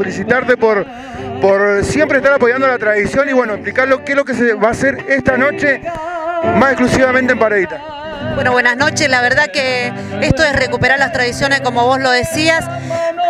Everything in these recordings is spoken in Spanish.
felicitarte por siempre estar apoyando la tradición y bueno, explicar qué es lo que se va a hacer esta noche, más exclusivamente en Paredita. Bueno, buenas noches. La verdad que esto es recuperar las tradiciones, como vos lo decías.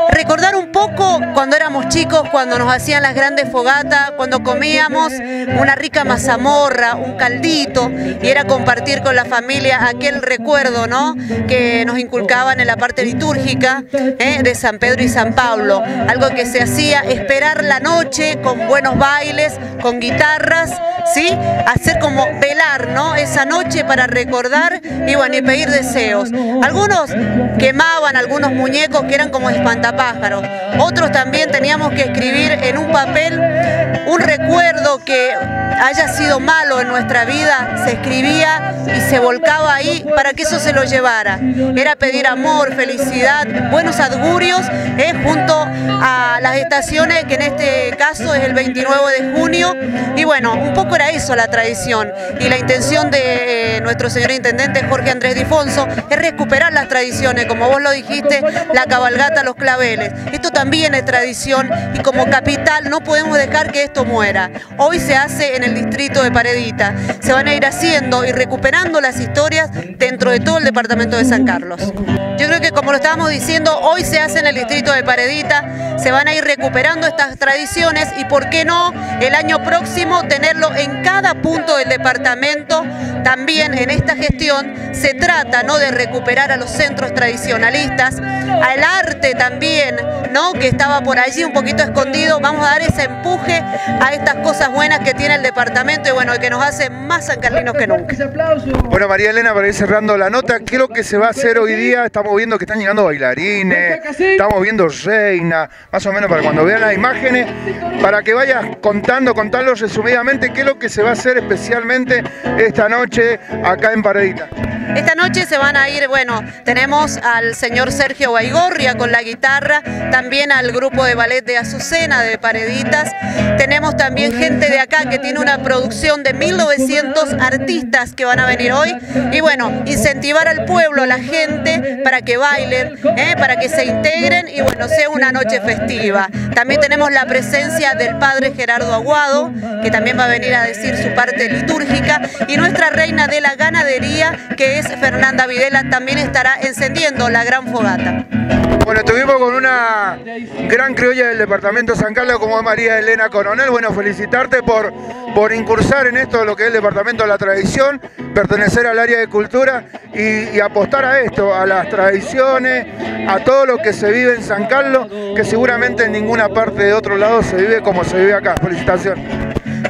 Recordar un poco cuando éramos chicos, cuando nos hacían las grandes fogatas, cuando comíamos una rica mazamorra, un caldito, y era compartir con la familia aquel recuerdo, ¿no?, que nos inculcaban en la parte litúrgica de San Pedro y San Pablo. Algo que se hacía, esperar la noche con buenos bailes, con guitarras, ¿sí? Hacer como velar, ¿no?, esa noche para recordar y bueno, y pedir deseos. Algunos quemaban algunos muñecos que eran como espantapájaros. Otros también teníamos que escribir en un papel un recuerdo que haya sido malo en nuestra vida, se escribía y se volcaba ahí para que eso se lo llevara. Era pedir amor, felicidad, buenos augurios junto a las estaciones, que en este caso es el 29 de junio. Y bueno, un poco era eso la tradición. Y la intención de nuestro señor intendente Jorge Andrés Difonso es recuperar las tradiciones, como vos lo dijiste, la cabalgata a los claveles. Esto también es tradición y como capital no podemos dejar que esto muera. Hoy se hace en el distrito de Paredita. Se van a ir haciendo y recuperando las historias dentro de todo el departamento de San Carlos. Yo creo que, como lo estábamos diciendo, hoy se hace en el distrito de Paredita, se van a ir recuperando estas tradiciones y por qué no el año próximo tenerlo en cada punto del departamento. También en esta gestión se trata, ¿no?, de recuperar a los centros tradicionalistas, al arte también, ¿no?, que estaba por allí un poquito escondido. Vamos a dar ese empuje a estas cosas buenas que tiene el departamento y bueno, que nos hace más sancarlinos que nunca. Bueno, María Elena, para ir cerrando la nota, ¿qué es lo que se va a hacer hoy día? Estamos viendo que están llegando bailarines, estamos viendo reina, más o menos para cuando vean las imágenes, para que vayas contarlos resumidamente qué es lo que se va a hacer especialmente esta noche acá en Paredita. Esta noche se van a ir, bueno, tenemos al señor Sergio Baigorria con la guitarra, también al grupo de ballet de Azucena de Pareditas, tenemos también gente de acá que tiene una producción de 1900 artistas que van a venir hoy y bueno, incentivar al pueblo, a la gente para que bailen, para que se integren y bueno, sea una noche festiva. También tenemos la presencia del padre Gerardo Aguado, que también va a venir a decir su parte litúrgica, y nuestra reina de la ganadería, que es Fernanda Videla, también estará encendiendo la gran fogata. Bueno, estuvimos con una gran criolla del departamento de San Carlos como es María Elena Coronel. Bueno, felicitarte por incursar en esto, lo que es el departamento de la tradición, pertenecer al área de cultura y apostar a esto, a las tradiciones, a todo lo que se vive en San Carlos, que seguramente en ninguna parte de otro lado se vive como se vive acá. Felicitaciones.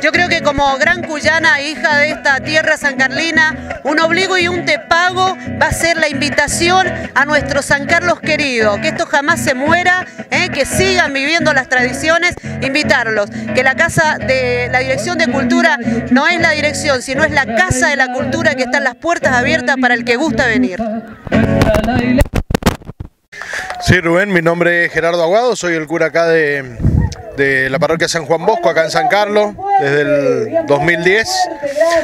Yo creo que como gran cuyana, hija de esta tierra sancarlina, un obligo y un te pago va a ser la invitación a nuestro San Carlos querido, que esto jamás se muera, que sigan viviendo las tradiciones, invitarlos, que la casa de la Dirección de Cultura no es la dirección, sino es la casa de la cultura, que están las puertas abiertas para el que gusta venir. Sí, Rubén, mi nombre es Gerardo Aguado, soy el cura acá de la parroquia San Juan Bosco, acá en San Carlos, desde el 2010.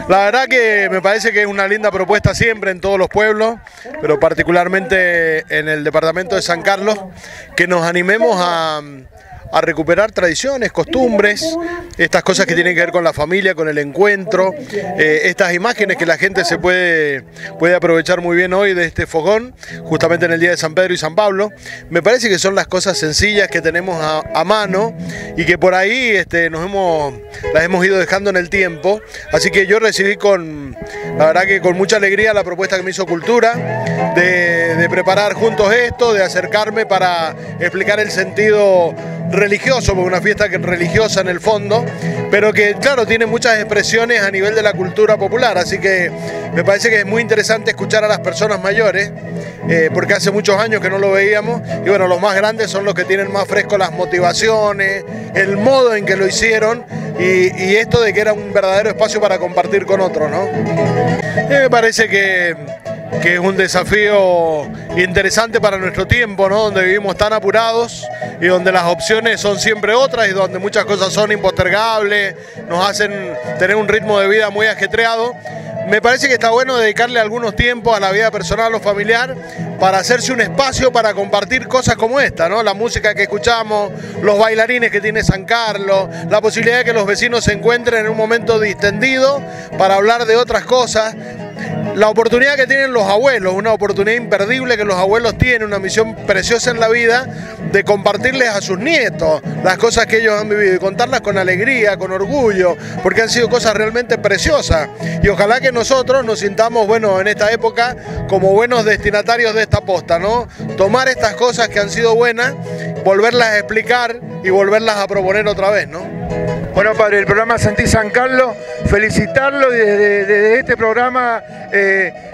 La verdad que me parece que es una linda propuesta siempre en todos los pueblos, pero particularmente en el departamento de San Carlos, que nos animemos a recuperar tradiciones, costumbres, estas cosas que tienen que ver con la familia, con el encuentro, estas imágenes que la gente se puede aprovechar muy bien hoy de este fogón, justamente en el día de San Pedro y San Pablo. Me parece que son las cosas sencillas que tenemos a mano y que por ahí las hemos ido dejando en el tiempo, así que yo recibí la verdad que con mucha alegría la propuesta que me hizo Cultura, de preparar juntos esto, de acercarme para explicar el sentido religioso, porque una fiesta religiosa en el fondo, pero que claro, tiene muchas expresiones a nivel de la cultura popular, así que me parece que es muy interesante escuchar a las personas mayores, porque hace muchos años que no lo veíamos, y bueno, los más grandes son los que tienen más fresco las motivaciones, el modo en que lo hicieron, y esto de que era un verdadero espacio para compartir con otros, ¿no? Me parece que es un desafío interesante para nuestro tiempo, ¿no?, donde vivimos tan apurados y donde las opciones son siempre otras y donde muchas cosas son impostergables, nos hacen tener un ritmo de vida muy ajetreado. me parece que está bueno dedicarle algunos tiempos a la vida personal o familiar para hacerse un espacio para compartir cosas como esta, ¿no? La música que escuchamos, los bailarines que tiene San Carlos, la posibilidad de que los vecinos se encuentren en un momento distendido para hablar de otras cosas. La oportunidad que tienen los abuelos, una oportunidad imperdible que los abuelos tienen, una misión preciosa en la vida de compartirles a sus nietos las cosas que ellos han vivido y contarlas con alegría, con orgullo, porque han sido cosas realmente preciosas. Y ojalá que nosotros nos sintamos, bueno, en esta época como buenos destinatarios de esta posta, ¿no? Tomar estas cosas que han sido buenas, volverlas a explicar y volverlas a proponer otra vez, ¿no? Bueno, padre, el programa Sentí San Carlos, felicitarlo y desde este programa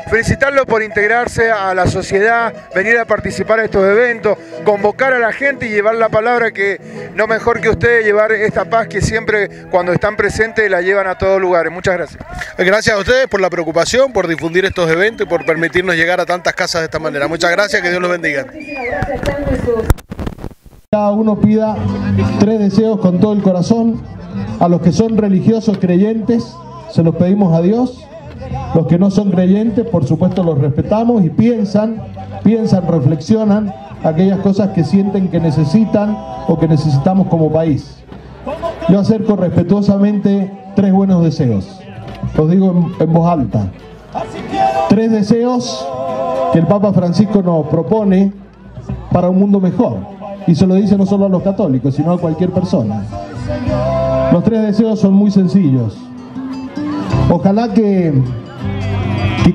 felicitarlo por integrarse a la sociedad, venir a participar a estos eventos, convocar a la gente y llevar la palabra, que no mejor que ustedes llevar esta paz que siempre cuando están presentes la llevan a todos lugares. Muchas gracias. Gracias a ustedes por la preocupación, por difundir estos eventos y por permitirnos llegar a tantas casas de esta manera. Muchas gracias, que Dios los bendiga. Cada uno pida 3 deseos con todo el corazón. A los que son religiosos creyentes se los pedimos a Dios. Los que no son creyentes, por supuesto, los respetamos y piensan, reflexionan aquellas cosas que sienten que necesitan o que necesitamos como país. Yo acerco respetuosamente 3 buenos deseos. Los digo en voz alta. 3 deseos que el Papa Francisco nos propone para un mundo mejor. Y se lo dice no solo a los católicos, sino a cualquier persona. Los 3 deseos son muy sencillos. Ojalá que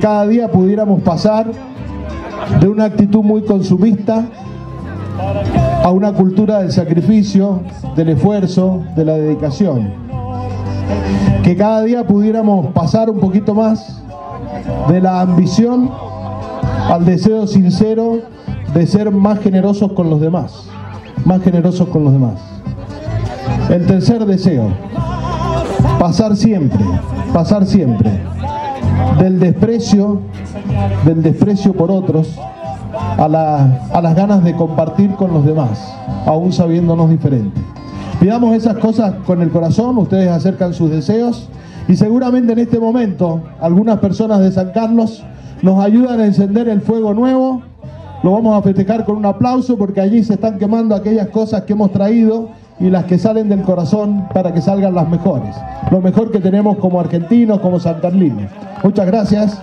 cada día pudiéramos pasar de una actitud muy consumista a una cultura del sacrificio, del esfuerzo, de la dedicación. Que cada día pudiéramos pasar un poquito más de la ambición al deseo sincero de ser más generosos con los demás. Más generosos con los demás. El tercer deseo, pasar siempre del desprecio por otros a las ganas de compartir con los demás, aún sabiéndonos diferentes. Pidamos esas cosas con el corazón, ustedes acercan sus deseos y seguramente en este momento algunas personas de San Carlos nos ayudan a encender el fuego nuevo. Lo vamos a festejar con un aplauso porque allí se están quemando aquellas cosas que hemos traído y las que salen del corazón para que salgan las mejores. Lo mejor que tenemos como argentinos, como sancarlinos. Muchas gracias.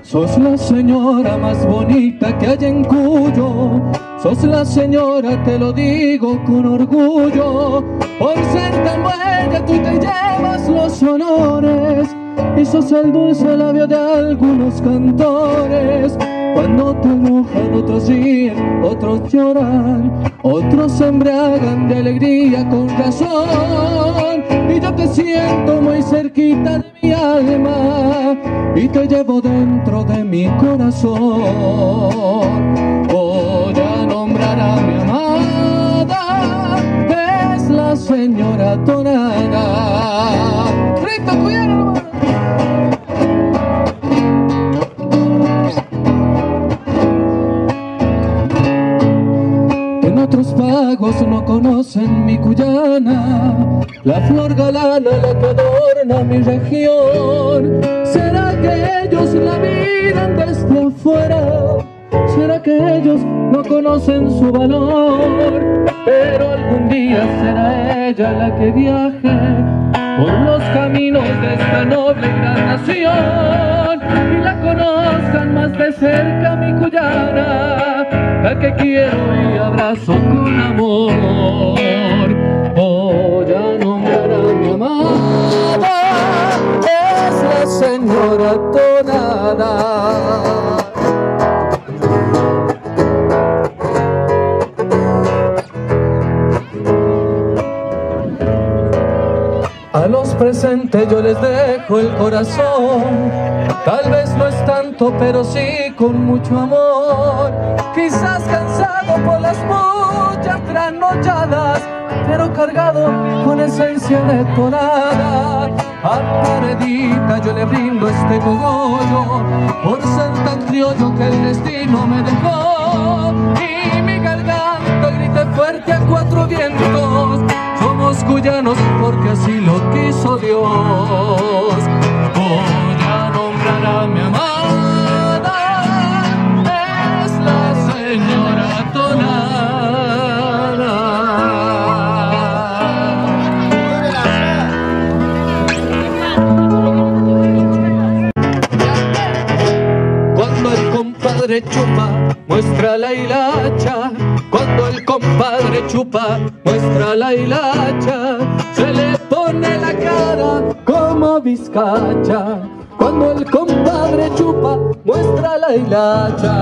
Sos la señora más bonita que hay en Cuyo. Sos la señora, te lo digo con orgullo. Por ser tan buena tú te llevas los honores. Y sos el dulce labio de algunos cantores. Cuando te enojan otros ríen, otros lloran, otros se embriagan de alegría con razón. Y yo te siento muy cerquita de mi alma y te llevo dentro de mi corazón. Voy a nombrar a mi amada, es la señora Tonada. ¡Rita, cuidado! Otros pagos no conocen mi Cuyana, la flor galana la que adorna mi región. ¿Será que ellos la miran desde afuera? ¿Será que ellos no conocen su valor? Pero algún día será ella la que viaje por los caminos de esta noble y gran nación y la conozcan más de cerca mi Cuyana, la que quiero y abrazo con amor. Voy a nombrar a mi amada, es la señora Tonada. A los presentes yo les dejo el corazón, tal vez no es tanto, pero sí con mucho amor. Quizás cansado por las muchas trasnochadas, pero cargado con esencia de tonada. A Paredita yo le brindo este cogollo, por ser tan criollo que el destino me dejó. Y mi garganta grite fuerte a 4 vientos, somos cuyanos porque así lo hermoso Dios. Voy a nombrar a mi amada, es la señora Tonada. Cuando el compadre chupa, muestra la hilacha. Cuando el compadre chupa, muestra la hilacha. Se le pone la cara como vizcacha. Cuando el compadre chupa, muestra la hilacha.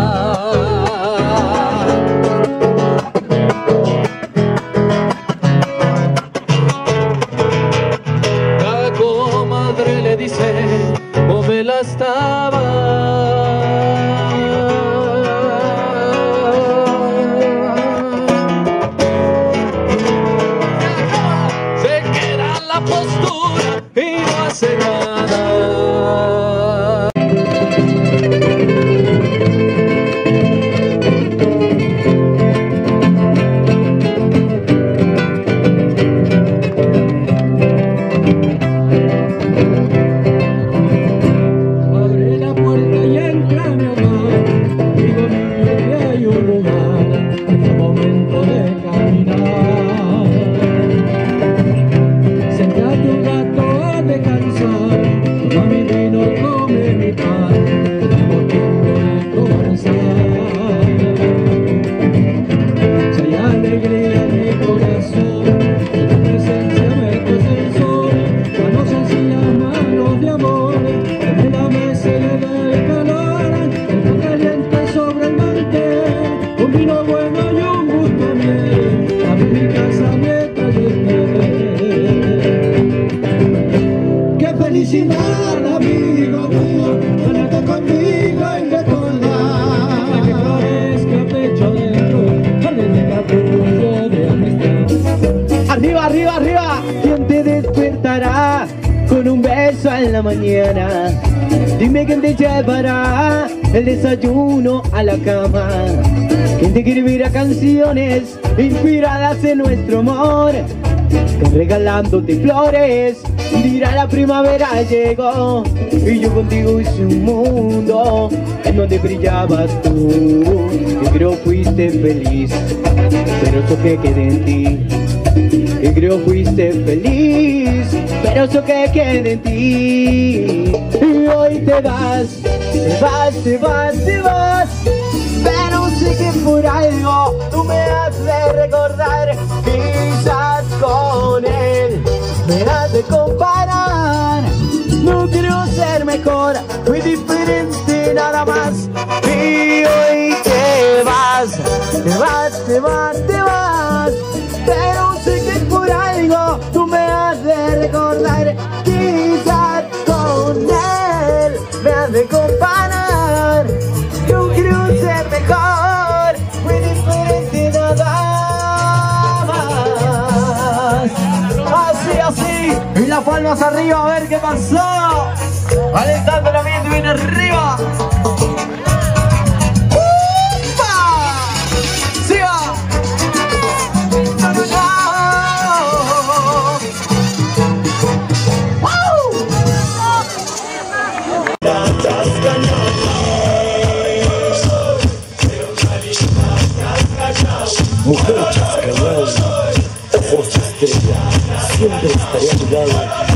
La comadre le dice, mueve las tabas. Postura y no hace nada. Abre la puerta y entra mi amor. Digo mire que hay un lugar, es el momento de caminar. Sentate un rato a descansar, toma mi vino, come mi pan, tenemos tiempo de conversar. Si hay alegría en mi corazón, en tu presencia me cuece el sol, manos sencillas, manos de amor, en la mesa le da el calor, el pan caliente sobre el mantel, un vino bueno y un gusto a miel, a mí mi casa me trae ¡qué felicidad, amigo mío! Ponerte conmigo y recordar que florezca pecho dentro, jardín de capullo de amistad. ¡Arriba, arriba, arriba! ¿Quién te despertará con un beso en la mañana? Dime quién te llevará el desayuno a la cama. ¿Quién te escribirá canciones inspiradas en nuestro amor? Que regalándote flores dirá la primavera llegó. Y yo contigo hice un mundo en donde brillabas tú. Que creo fuiste feliz, pero eso que quede en ti. Que creo fuiste feliz, pero eso que quede en ti. Y hoy te vas, te vas, te vas, te vas. Pero sé que por algo tú me haces recordar. Quizás con él me has de comparar. No quiero ser mejor, muy diferente nada más. Y hoy te vas, te vas, te vas, te vas. Pero sé que por algo tú me has de recordar. Quizás con él me has de comparar. Yo quiero ser mejor, muy diferente nada más. Así, así, y las palmas arriba a ver qué pasó. Alentando el ambiente, viene arriba. ¡Upa! ¡Sí va! Mujer chascanal, ojos estrella, siempre estaré a tu lado.